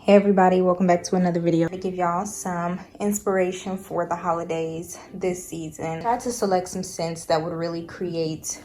Hey everybody, welcome back to another video. To give y'all some inspiration for the holidays this season. I tried to select some scents that would really create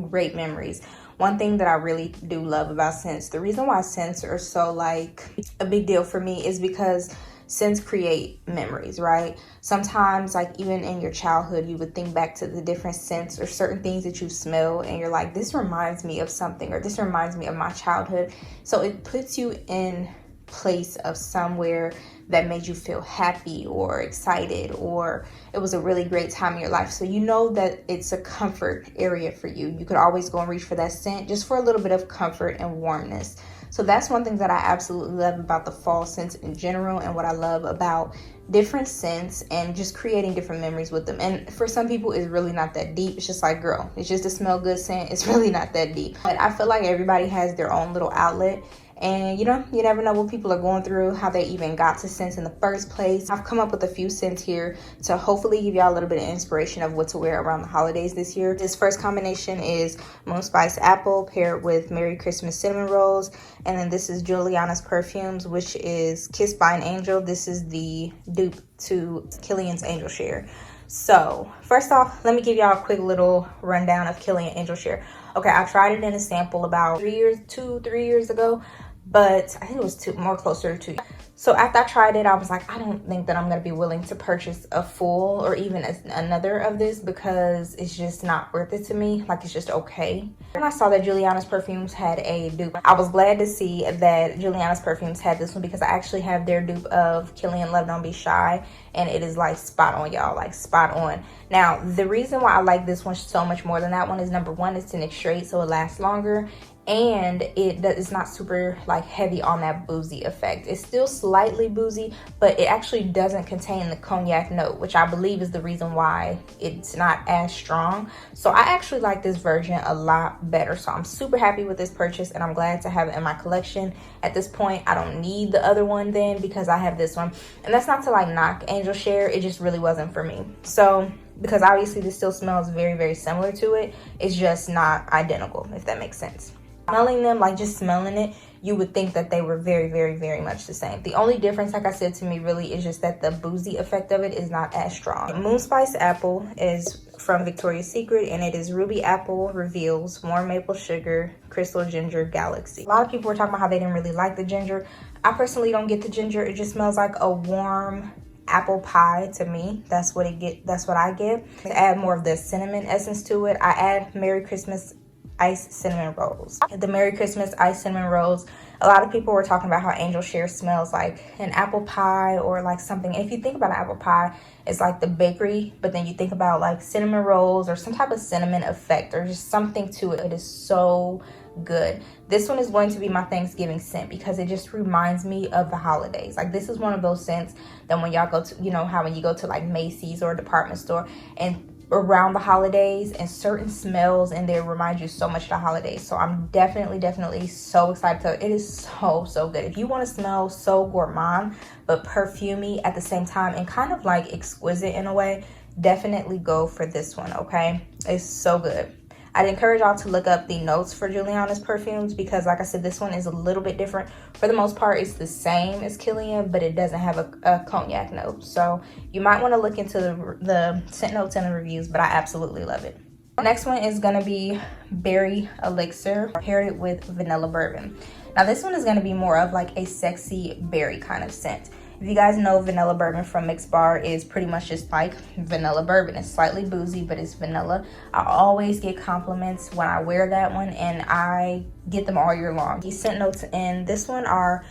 great memories. One thing that I really do love about scents, the reason why scents are so like a big deal for me is because scents create memories, right? Sometimes like even in your childhood, you would think back to the different scents or certain things that you smell and you're like, this reminds me of something, or this reminds me of my childhood. So it puts you in place of somewhere that made you feel happy or excited, or it was a really great time in your life. So you know that it's a comfort area for you. You could always go and reach for that scent just for a little bit of comfort and warmness. So that's one thing that I absolutely love about the fall scents in general, and what I love about different scents and just creating different memories with them. And for some people, it's really not that deep. It's just like, girl, it's just a smell good scent. It's really not that deep. But I feel like everybody has their own little outlet. And you know, you never know what people are going through, how they even got to scents in the first place. I've come up with a few scents here to hopefully give y'all a little bit of inspiration of what to wear around the holidays this year. This first combination is Moon Spice Apple paired with Merry Christmas Cinnamon Rolls. And then this is Juliana's Perfumes, which is Kissed by an Angel. This is the dupe to Killian's Angel Share. So first off, let me give y'all a quick little rundown of Killian Angel Share. Okay, I tried it in a sample about 3 years ago, but I think it was more closer to 2. So after I tried it, I was like, I don't think that I'm going to be willing to purchase a full or even another of this because it's just not worth it to me. Like, it's just okay. And I saw that Juliana's Perfumes had a dupe. I was glad to see that Juliana's Perfumes had this one because I actually have their dupe of Killian Love Don't Be Shy. And it is like spot on, y'all, like spot on. Now, the reason why I like this one so much more than that one is, number one, it's to Nick Straight, so it lasts longer. And it's not super like heavy on that boozy effect. It's still slightly boozy, but it actually doesn't contain the cognac note, which I believe is the reason why it's not as strong. So I actually like this version a lot better. So I'm super happy with this purchase, and I'm glad to have it in my collection. At this point, I don't need the other one then because I have this one. And that's not to like knock Angel Share, it just really wasn't for me. So because obviously this still smells very, very similar to it, it's just not identical, if that makes sense. Smelling them, like just smelling it, you would think that they were very, very, very much the same. The only difference, like I said, to me really is just that the boozy effect of it is not as strong. Moon Spice Apple is from Victoria's Secret, and it is Ruby Apple Reveals, Warm Maple Sugar, Crystal Ginger Galaxy. A lot of people were talking about how they didn't really like the ginger. I personally don't get the ginger. It just smells like a warm apple pie to me. That's what I get. To add more of the cinnamon essence to it, I add Merry Christmas Iced Cinnamon Rolls. The Merry Christmas Iced Cinnamon Rolls, a lot of people were talking about how Angel Share smells like an apple pie or like something. If you think about an apple pie, it's like the bakery, but then you think about like cinnamon rolls or some type of cinnamon effect or just something to it. It is so good. This one is going to be my Thanksgiving scent because it just reminds me of the holidays. Like, this is one of those scents that when y'all go to, you know how when you go to like Macy's or a department store and around the holidays, and certain smells in there remind you so much of the holidays. So I'm definitely so excited. It is so good. If you want to smell so gourmand but perfumey at the same time and kind of like exquisite in a way, definitely go for this one, okay? It's so good. I'd encourage y'all to look up the notes for Juliana's Perfumes because, like I said, this one is a little bit different. For the most part, it's the same as Killian, but it doesn't have a cognac note. So you might want to look into the scent notes and the reviews, but I absolutely love it. Next one is going to be Berry Elixir, paired it with Vanilla Bourbon. Now, this one is going to be more of like a sexy berry kind of scent. If you guys know, Vanilla Bourbon from Mixed Bar is pretty much just like vanilla bourbon. It's slightly boozy, but it's vanilla. I always get compliments when I wear that one, and I get them all year long. The scent notes in this one are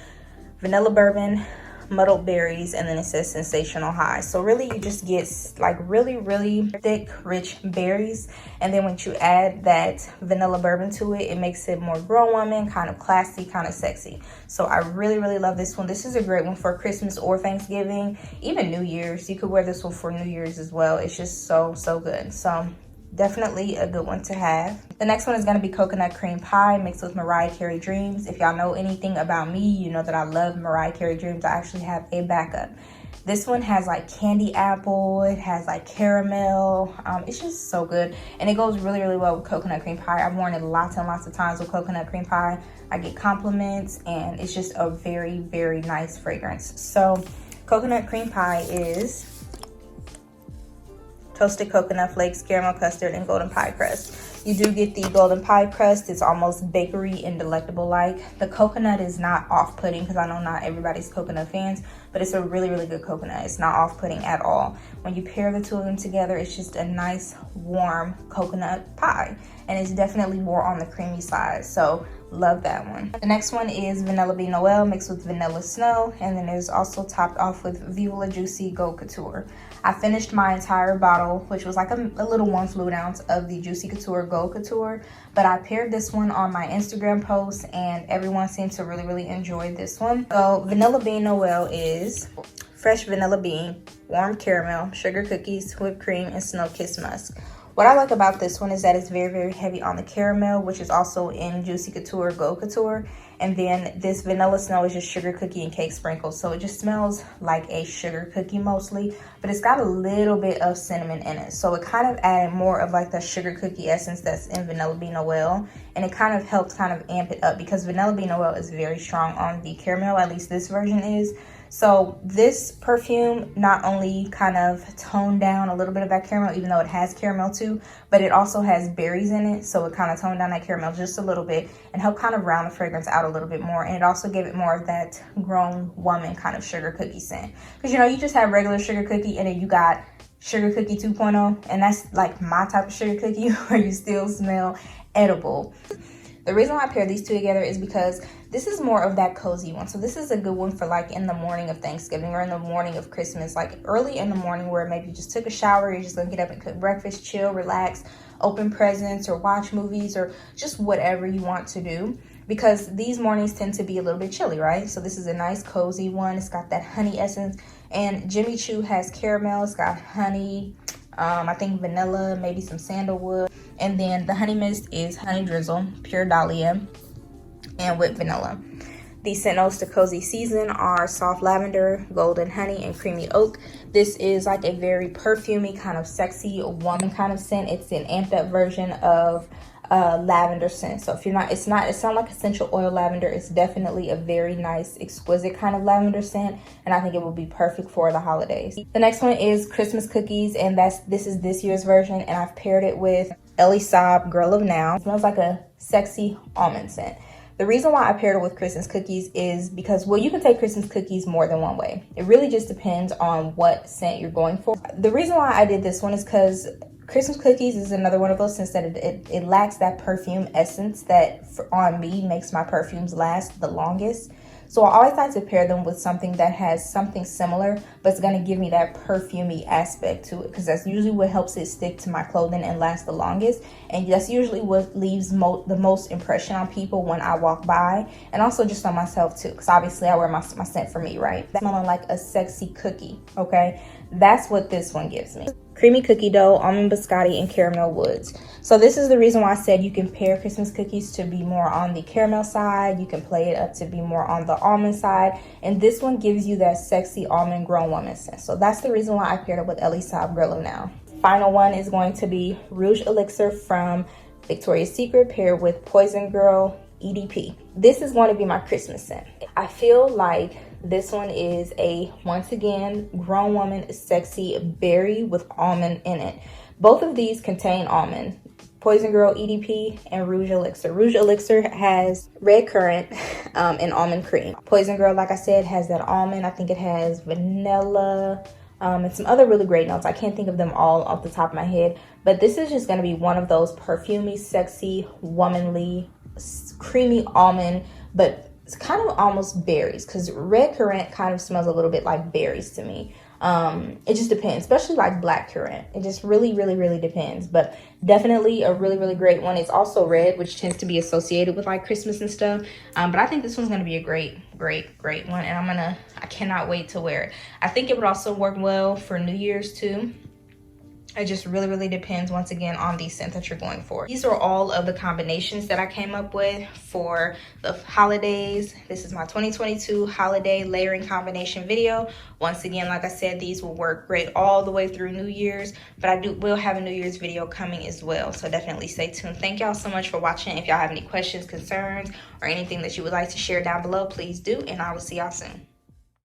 vanilla bourbon, muddled berries, and then it says sensational high. So really you just get like really thick, rich berries, and then when you add that vanilla bourbon to it, it makes it more grown woman, kind of classy, kind of sexy. So I really love this one. This is a great one for Christmas or Thanksgiving, even New Year's. You could wear this one for New Year's as well. It's just so good. So definitely a good one to have. The next one is going to be coconut cream pie mixed with Mariah Carey Dreams. If y'all know anything about me, you know that I love Mariah Carey Dreams. I actually have a backup. This one has like candy apple, it has like caramel. It's just so good, and it goes really, really well with coconut cream pie. I've worn it lots and lots of times with coconut cream pie. I get compliments, and it's just a very, very nice fragrance. So coconut cream pie is toasted coconut flakes, caramel custard, and golden pie crust. You do get the golden pie crust. It's almost bakery and delectable like. The coconut is not off-putting because I know not everybody's coconut fans, but it's a really, really good coconut. It's not off-putting at all. When you pair the two of them together, it's just a nice, warm coconut pie. And it's definitely more on the creamy side. So love that one. The next one is Vanilla Bean Noel mixed with Vanilla Snow. And then there's also topped off with Viva La Juicy Gold Couture. I finished my entire bottle, which was like a little 1 fluid ounce of the Juicy Couture Gold Couture. But I paired this one on my Instagram post, and everyone seemed to really, really enjoy this one. So Vanilla Bean Noel is fresh vanilla bean, warm caramel, sugar cookies, whipped cream, and snow kiss musk. What I like about this one is that it's very, very heavy on the caramel, which is also in Juicy Couture Gold Couture. And then this vanilla snow is just sugar cookie and cake sprinkles. So it just smells like a sugar cookie mostly, but it's got a little bit of cinnamon in it. So it kind of added more of like the sugar cookie essence that's in Vanilla Bean Noel. And it kind of helped kind of amp it up because Vanilla Bean Noel is very strong on the caramel, at least this version is. So this perfume not only kind of toned down a little bit of that caramel, even though it has caramel too, but it also has berries in it. So it kind of toned down that caramel just a little bit and helped kind of round the fragrance out a little bit more. And it also gave it more of that grown woman kind of sugar cookie scent. Because, you know, you just have regular sugar cookie and then you got sugar cookie 2.0. And that's like my type of sugar cookie where you still smell edible. The reason why I pair these two together is because this is more of that cozy one. So this is a good one for like in the morning of Thanksgiving or in the morning of Christmas, like early in the morning where maybe you just took a shower, you're just gonna get up and cook breakfast, chill, relax, open presents or watch movies or just whatever you want to do. Because these mornings tend to be a little bit chilly, right? So this is a nice cozy one. It's got that honey essence, and Jimmy Choo has caramel. It's got honey, I think vanilla, maybe some sandalwood. And then the honey mist is honey drizzle, pure dahlia, and whipped vanilla. The scent notes to cozy season are soft lavender, golden honey, and creamy oak. This is like a very perfumey kind of sexy woman kind of scent. It's an amped up version of lavender scent. So if you're not, it's not like essential oil lavender. It's definitely a very nice, exquisite kind of lavender scent, and I think it will be perfect for the holidays. The next one is Christmas cookies, and this is this year's version, and I've paired it with Elixir Girl of Now. It smells like a sexy almond scent. The reason why I paired it with Christmas cookies is because, well, you can take Christmas cookies more than one way. It really just depends on what scent you're going for. The reason why I did this one is because Christmas cookies is another one of those scents that it lacks that perfume essence that on me makes my perfumes last the longest. So I always like to pair them with something that has something similar, but it's going to give me that perfumey aspect to it, because that's usually what helps it stick to my clothing and last the longest. And that's usually what leaves the most impression on people when I walk by, and also just on myself too, because obviously I wear my scent for me, right? That's smelling like a sexy cookie, okay? That's what this one gives me. Creamy cookie dough, almond biscotti, and caramel woods. So this is the reason why I said you can pair Christmas cookies to be more on the caramel side. You can play it up to be more on the almond side. And this one gives you that sexy almond grown woman scent. So that's the reason why I paired it with Elixir Girl of Now. Final one is going to be Rouge Elixir from Victoria's Secret paired with Poison Girl EDP. This is going to be my Christmas scent. I feel like this one is a, once again, grown woman sexy berry with almond in it. Both of these contain almond. Poison Girl EDP and Rouge Elixir. Rouge Elixir has red currant and almond cream. Poison Girl, like I said, has that almond. I think it has vanilla and some other really great notes. I can't think of them all off the top of my head, but this is just going to be one of those perfumey, sexy, womanly, creamy almond, but it's kind of almost berries, because red currant kind of smells a little bit like berries to me. It just depends, especially like black currant. It just really, really, really depends, but definitely a really, really great one. It's also red, which tends to be associated with like Christmas and stuff. But I think this one's going to be a great one, and I cannot wait to wear it. I think it would also work well for New Year's too. It just really depends, once again, on the scent that you're going for. These are all of the combinations that I came up with for the holidays. This is my 2022 holiday layering combination video. Once again, like I said, these will work great all the way through New Year's, but I will have a New Year's video coming as well, so definitely stay tuned. Thank y'all so much for watching. If y'all have any questions, concerns, or anything that you would like to share down below, please do, and I will see y'all soon.